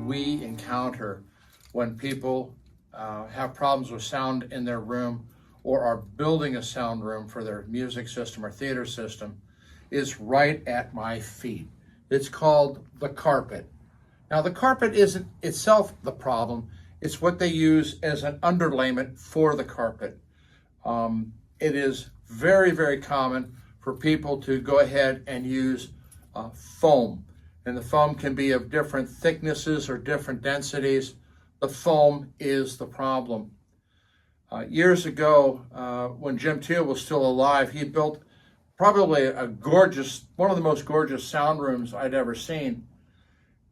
we encounter when people have problems with sound in their room or are building a sound room for their music system or theater system is right at my feet. It's called the carpet. Now, the carpet isn't itself the problem. It's what they use as an underlayment for the carpet. It is very, very common for people to go ahead and use foam. And the foam can be of different thicknesses or different densities. The foam is the problem. Years ago, when Jim Teal was still alive, he built probably one of the most gorgeous sound rooms I'd ever seen.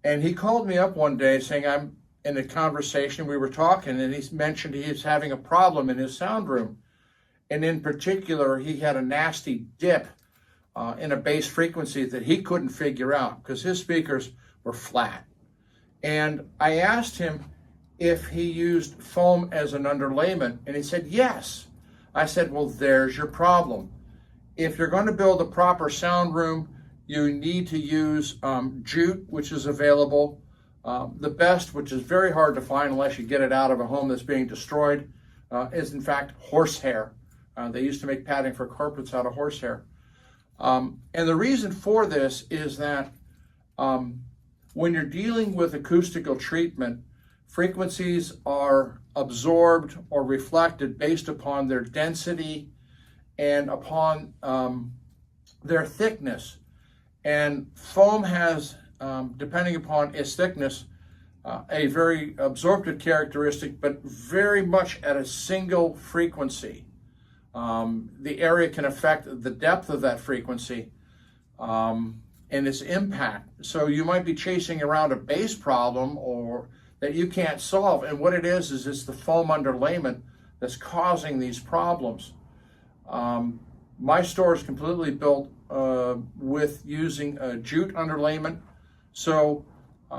And he called me up one day saying, I'm in a conversation, we were talking, and he mentioned he was having a problem in his sound room. And in particular, he had a nasty dip in a bass frequency that he couldn't figure out because his speakers were flat. And I asked him if he used foam as an underlayment, and he said yes. I said, well, there's your problem. If you're going to build a proper sound room, you need to use jute, which is available. The best, which is very hard to find unless you get it out of a home that's being destroyed, is in fact horsehair. They used to make padding for carpets out of horsehair. And the reason for this is that when you're dealing with acoustical treatment, frequencies are absorbed or reflected based upon their density and upon their thickness. And foam has, depending upon its thickness, a very absorptive characteristic, but very much at a single frequency. The area can affect the depth of that frequency and its impact. So you might be chasing around a bass problem or that you can't solve. And what it is it's the foam underlayment that's causing these problems. My store is completely built with using a jute underlayment. So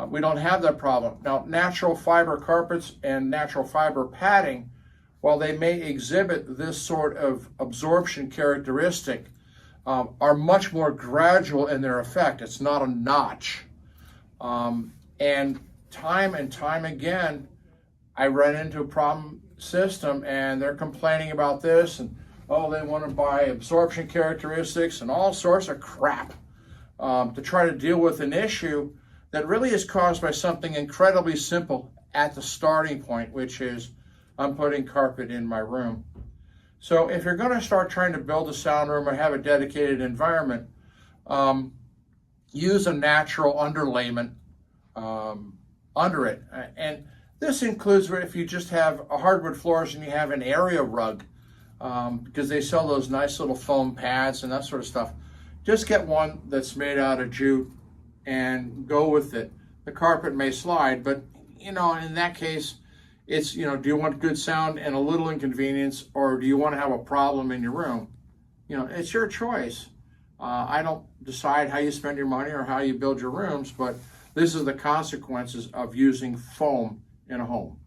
we don't have that problem. Now, natural fiber carpets and natural fiber padding, while they may exhibit this sort of absorption characteristic, are much more gradual in their effect. It's not a notch. And time again, I run into a problem system and they're complaining about this and, oh, they want to buy absorption characteristics and all sorts of crap to try to deal with an issue that really is caused by something incredibly simple at the starting point, which is I'm putting carpet in my room. So if you're going to start trying to build a sound room or have a dedicated environment, use a natural underlayment under it. And this includes if you just have a hardwood floors and you have an area rug, because they sell those nice little foam pads and that sort of stuff. Just get one that's made out of jute and go with it. The carpet may slide, but in that case, it's, do you want good sound and a little inconvenience, or do you want to have a problem in your room? It's your choice. I don't decide how you spend your money or how you build your rooms, but this is the consequences of using foam in a home.